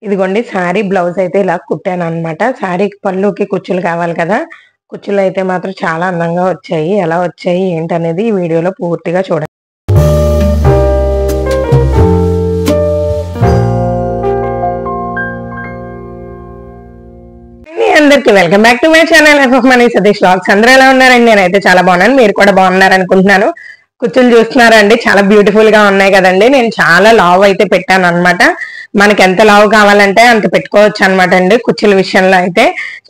ఇదిగోండి శారీ బ్లౌజ్ అయితే ఇలా కుట్టాననమాట. శారీకి పళ్ళుకి కుచ్చులు కావాలి కదా! కుచ్చులు అయితే మాత్రం చాలా అందంగా వచ్చాయి. ఎలా వచ్చాయి ఏంటనేది ఈ వీడియోలో పూర్తిగా చూడండి. అందరికి welcome back to my channel F of money Satish vlogs. అందరూ ఎలా ఉన్నారండి? నేనైతే చాలా బాగున్నాను. మీరు కూడా బాగున్నారు అనుకుంటున్నాను. కుచ్చులు చూస్తున్నారండి, చాలా బ్యూటిఫుల్ గా ఉన్నాయి కదండి. నేను చాలా లావ్ అయితే పెట్టాను అనమాట. మనకి ఎంత లావ్ కావాలంటే అంత పెట్టుకోవచ్చు అనమాట అండి. కుచ్చుల విషయంలో అయితే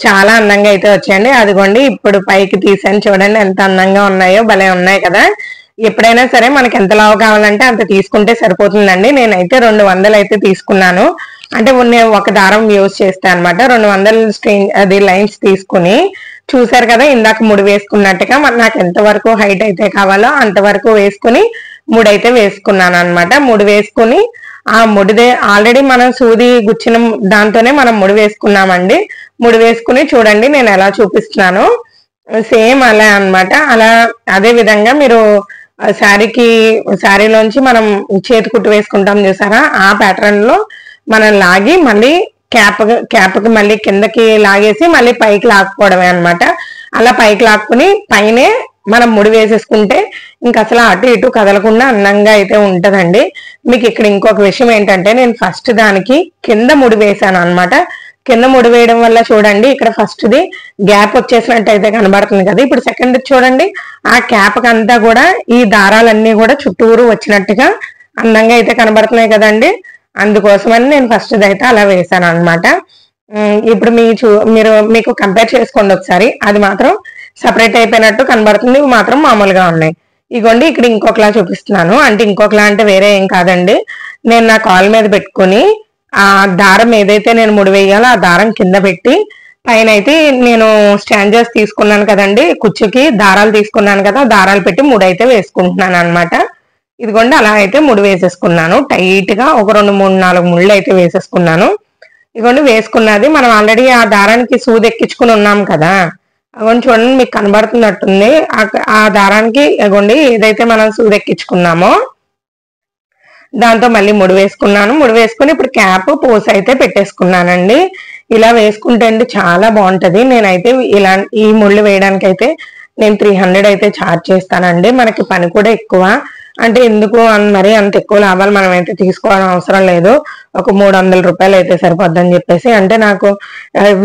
చాలా అందంగా అయితే వచ్చాయండి. అదిగోండి ఇప్పుడు పైకి తీసాను, చూడండి ఎంత అందంగా ఉన్నాయో, భలే ఉన్నాయి కదా. ఎప్పుడైనా సరే మనకి ఎంత లావు కావాలంటే అంత తీసుకుంటే సరిపోతుందండి. నేనైతే 200 అయితే తీసుకున్నాను. అంటే నేను ఒక దారం యూజ్ చేస్తాను అనమాట. 200 లైన్స్ తీసుకుని, చూసారు కదా ఇందాక ముడి వేసుకున్నట్టుగా నాకు ఎంత వరకు హైట్ అయితే కావాలో అంతవరకు వేసుకుని ముడైతే వేసుకున్నాను అనమాట. ముడి వేసుకుని ఆ ముడిదే ఆల్రెడీ మనం సూది గుచ్చిన దాంతోనే మనం ముడి వేసుకున్నామండి. ముడి వేసుకుని చూడండి నేను ఎలా చూపిస్తున్నాను, సేమ్ అలా అనమాట. అలా అదే విధంగా మీరు శారీలోంచి మనం చేతి కుట్టు వేసుకుంటాం చూసారా, ఆ ప్యాటర్న్ లో మనం లాగి మళ్ళీ క్యాప్కి మళ్ళీ కిందకి లాగేసి మళ్ళీ పైకి లాక్కోవడమే అనమాట. అలా పైకి లాక్కుని పైనే మనం ముడి వేసేసుకుంటే ఇంక అసలు అటు ఇటు కదలకుండా అందంగా అయితే ఉంటదండి. మీకు ఇక్కడ ఇంకొక విషయం ఏంటంటే, నేను ఫస్ట్ దానికి కింద ముడి వేసాను అనమాట. కింద ముడి వేయడం వల్ల చూడండి ఇక్కడ ఫస్ట్ది గ్యాప్ వచ్చేసినట్టు అయితే కనబడుతుంది కదా. ఇప్పుడు సెకండ్ చూడండి, ఆ క్యాప్ అంతా కూడా ఈ దారాలన్నీ కూడా చుట్టూరు వచ్చినట్టుగా అందంగా అయితే కనబడుతున్నాయి కదండి. అందుకోసమని నేను ఫస్ట్ అయితే అలా వేసాను అనమాట. ఇప్పుడు మీకు కంపేర్ చేసుకోండి ఒకసారి. అది మాత్రం సపరేట్ అయిపోయినట్టు కనబడుతుంది, ఇవి మాత్రం మామూలుగా ఉన్నాయి. ఇగోండి ఇక్కడ ఇంకొకలా చూపిస్తున్నాను. అంటే ఇంకొకలా అంటే వేరే ఏం కాదండి, నేను నా కాల్ మీద పెట్టుకుని ఆ దారం ఏదైతే నేను ముడి వేయాలో ఆ దారం కింద పెట్టి పైన అయితే నేను స్టాంజర్స్ తీసుకున్నాను కదండి, కుచ్చుకి దారాలు తీసుకున్నాను కదా, దారాలు పెట్టి ముడి అయితే వేసుకుంటున్నాను అనమాట. ఇదిగోండి అలా అయితే ముడి వేసేసుకున్నాను టైట్ గా. ఒక 2, 3, 4 ముళ్ళు అయితే వేసేసుకున్నాను. ఇదిగోండి వేసుకున్నది మనం ఆల్రెడీ ఆ దారానికి సూది ఎక్కించుకుని ఉన్నాం కదా. అగోండి చూడండి మీకు కనబడుతున్నట్టుంది. ఆ దారానికి ఇగోండి ఏదైతే మనం సూది ఎక్కించుకున్నామో దాంతో మళ్ళీ ముడి వేసుకున్నాను. ముడి వేసుకుని ఇప్పుడు క్యాప్ పోస్ అయితే పెట్టేసుకున్నానండి. ఇలా వేసుకుంటే అండి చాలా బాగుంటది. నేనైతే ఈ ముళ్ళు వేయడానికి అయితే నేను 300 అయితే ఛార్జ్ చేస్తానండి. మనకి పని కూడా ఎక్కువ, అంటే ఎందుకు మరి అంత ఎక్కువ లాభాలు మనం అయితే తీసుకోవడం అవసరం లేదు. ఒక 300 రూపాయలు అయితే సరిపోద్దని చెప్పేసి, అంటే నాకు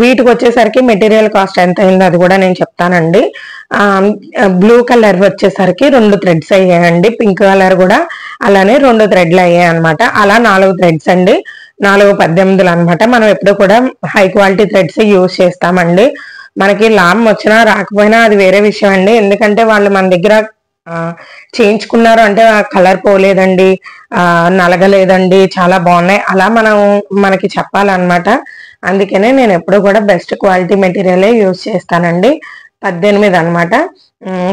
వీటికి వచ్చేసరికి మెటీరియల్ కాస్ట్ ఎంత అయిందో అది కూడా నేను చెప్తానండి. బ్లూ కలర్ వచ్చేసరికి 2 థ్రెడ్స్ అయ్యాయండి. పింక్ కలర్ కూడా అలానే 2 థ్రెడ్లు అయ్యాయి అనమాట. అలా 4 థ్రెడ్స్ అండి. 4 అనమాట. మనం ఎప్పుడు కూడా హై క్వాలిటీ థ్రెడ్స్ యూజ్ చేస్తామండి. మనకి లాభం వచ్చినా రాకపోయినా అది వేరే విషయం అండి. ఎందుకంటే వాళ్ళు మన దగ్గర చేయించుకున్నారు అంటే ఆ కలర్ పోలేదండి, నలగలేదండి, చాలా బాగున్నాయి అలా మనకి చెప్పాలన్నమాట. అందుకనే నేను ఎప్పుడు కూడా బెస్ట్ క్వాలిటీ మెటీరియలే యూజ్ చేస్తానండి. 18 అనమాట,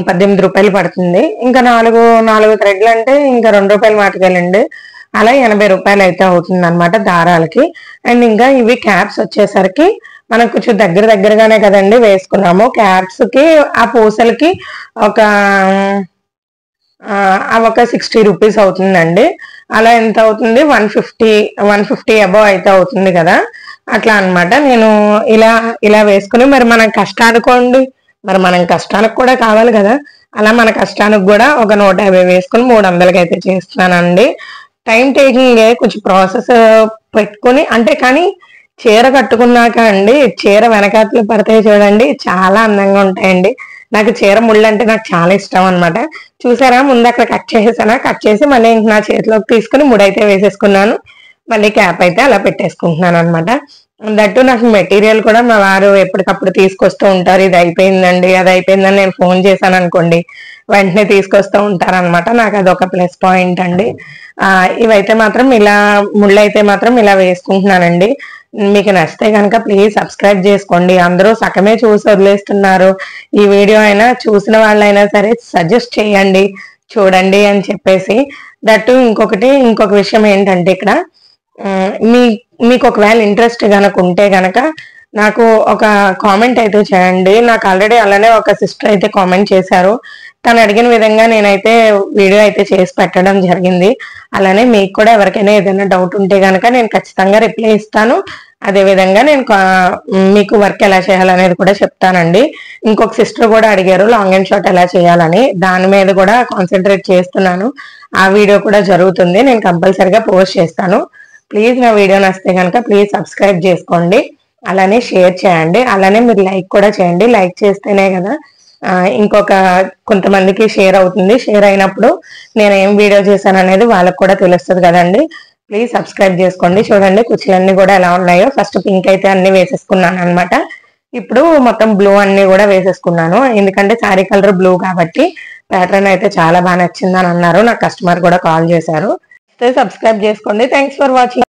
18 రూపాయలు పడుతుంది. ఇంకా 4 థ్రెడ్లు అంటే ఇంకా 2 రూపాయలు మాటకెళ్ళండి. అలా 80 రూపాయలు అయితే అవుతుంది అనమాట దారాలకి. అండ్ ఇంకా ఇవి క్యాప్స్ వచ్చేసరికి మనం కొంచెం దగ్గరగానే కదండి వేసుకున్నాము. క్యాప్స్ కి ఆ పూసలకి ఒక 60 రూపీస్ అవుతుందండి. అలా ఎంత అవుతుంది, 150 అబౌవ్ అయితే అవుతుంది కదా. అట్లా అనమాట. నేను ఇలా వేసుకుని మరి మనం కష్టానుకోండి, మరి మనం కష్టానికి కూడా కావాలి కదా. అలా మన కష్టానికి కూడా ఒక 150 వేసుకుని 300కి అయితే చేస్తున్నానండి. టైం టేకింగ్ కొంచెం ప్రాసెస్ పెట్టుకుని, అంటే కానీ చీర కట్టుకున్నాక అండి, చీర వెనకాతలు పడతాయి చూడండి, చాలా అందంగా ఉంటాయండి. నాకు చీర ముళ్ళు అంటే నాకు చాలా ఇష్టం అనమాట. చూసారా ముందు అక్కడ కట్ చేసి మళ్ళీ నా చేతిలోకి తీసుకుని ముడైతే వేసేసుకున్నాను. మళ్ళీ క్యాప్ అయితే అలా పెట్టేసుకుంటున్నాను అనమాట. దట్టు నాకు మెటీరియల్ కూడా మా వారు ఎప్పటికప్పుడు తీసుకొస్తూ ఉంటారు. ఇది అయిపోయిందండి, అది అయిపోయిందని నేను ఫోన్ చేశాను అనుకోండి, వెంటనే తీసుకొస్తూ ఉంటారనమాట. నాకు అదొక ప్లస్ పాయింట్ అండి. ఇవైతే మాత్రం ముళ్ళు అయితే మాత్రం ఇలా వేసుకుంటున్నానండి. మీకు నచ్చితే కనుక ప్లీజ్ సబ్స్క్రైబ్ చేసుకోండి. అందరూ సగమే చూసి వదిలేస్తున్నారు. ఈ వీడియో అయినా చూసిన వాళ్ళైనా సరే సజెస్ట్ చేయండి, చూడండి అని చెప్పేసి. దట్టు ఇంకొక విషయం ఏంటంటే, ఇక్కడ మీకు ఒకవేళ ఇంట్రెస్ట్ కనుక ఉంటే గనక నాకు ఒక కామెంట్ అయితే చేయండి. నాకు ఆల్రెడీ అలానే ఒక సిస్టర్ అయితే కామెంట్ చేశారు, తను అడిగిన విధంగా నేనైతే వీడియో అయితే చేసి పెట్టడం జరిగింది. అలానే మీకు కూడా ఎవరికైనా ఏదైనా డౌట్ ఉంటే కనుక నేను ఖచ్చితంగా రిప్లై ఇస్తాను. అదే విధంగా నేను మీకు వర్క్ ఎలా చేయాలనేది కూడా చెప్తానండి. ఇంకొక సిస్టర్ కూడా అడిగారు లాంగ్ అండ్ షార్ట్ ఎలా చేయాలని, దాని మీద కూడా కాన్సన్ట్రేట్ చేస్తున్నాను. ఆ వీడియో కూడా జరుగుతుంది, నేను కంపల్సరిగా పోస్ట్ చేస్తాను. ప్లీజ్ నా వీడియో నచ్చితే కనుక ప్లీజ్ సబ్స్క్రైబ్ చేసుకోండి, అలానే షేర్ చేయండి, అలానే మీరు లైక్ కూడా చేయండి. లైక్ చేస్తేనే కదా ఇంకొక కొంతమందికి షేర్ అవుతుంది. షేర్ అయినప్పుడు నేను ఏం వీడియో చేశాను అనేది వాళ్ళకి కూడా తెలుస్తుంది కదండి. ప్లీజ్ సబ్స్క్రైబ్ చేసుకోండి. చూడండి కుర్చీలన్నీ కూడా ఎలా ఉన్నాయో. ఫస్ట్ పింక్ అయితే అన్ని వేసేసుకున్నాను అనమాట. ఇప్పుడు మొత్తం బ్లూ అన్ని కూడా వేసేసుకున్నాను, ఎందుకంటే శారీ కలర్ బ్లూ కాబట్టి. ప్యాటర్న్ అయితే చాలా బాగా నచ్చిందని అన్నారు, నా కస్టమర్ కూడా కాల్ చేశారు. సబ్స్క్రైబ్ చేసుకోండి. Thanks for watching.